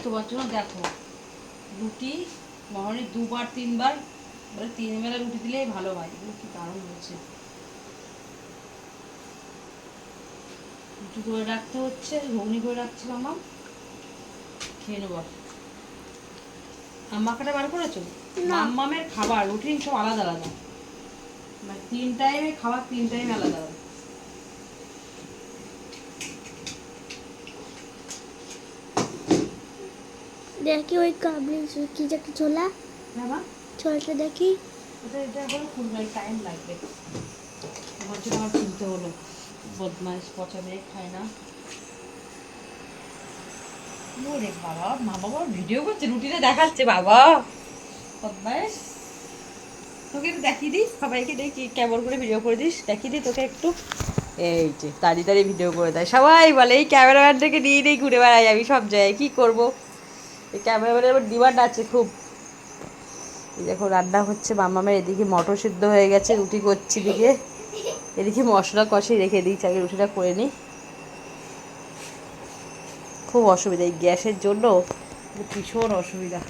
তোমার জন্য দেখো রুটি মহনে 2বার 3বার বলে 3 বেলা রুটি দিলেই ভালো হয়। এগুলো কি দারুণ হচ্ছে। রুটি করে রাখতে হচ্ছে, ঘুগনি করে রাখছি মামা, খেয়ে নেবো। মাখাটা বার করেছো? মামের খাবার রুটিন সব আলাদা আলাদা, মানে 3 টাইমে খাবার 3 টাইমে আলাদা আলাদা। দেখি ওই কাবলি কি যে একটা ছোলা, হ্যাঁ মা, ছোলাটা দেখি। এটা এখন খুলবে, টাইম লাগবে। আমার জন্য আমার কিনতে হলো, বদমাইশ পচা মেয়ে খায় না। ওরে বাবা, মা বাবা ভিডিও করছে, রুটিটা দেখাচ্ছে বাবা বদমাইশ। তোকে একটু দেখিয়ে দিস, সবাইকে দেখি কেমন করে ভিডিও করে দিস, দেখিয়ে দিই তোকে একটু। এই যে দাঁড়িয়ে দাঁড়িয়ে ভিডিও করে দেয়, সবাই বলে এই ক্যামেরাম্যানটাকে নিয়ে নিয়ে ঘুরে বেড়াই আমি সব জায়গায়, কী করবো। এই ক্যামেরাম্যানের আবার ডিমান্ড আছে খুব। এই দেখো রান্না হচ্ছে মামামের, এদিকে মটর সিদ্ধ হয়ে গেছে, রুটি করছি দিকে, এদিকে মশলা কষে রেখে দিয়েছি, আগে রুটিটা করে নিই। খুব অসুবিধা এই গ্যাসের জন্য, ভীষণ অসুবিধা।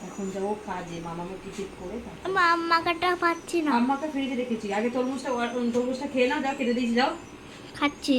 এখন যাবো কাজে, মামাকে টিকিট করে। মাখাটা পাচ্ছি না। আম্মাকে ফ্রিজে রেখেছি, আগে তরমুজটা খেয়ে নাও, যাও কেটে দিয়েছি, যাও। খাচ্ছি।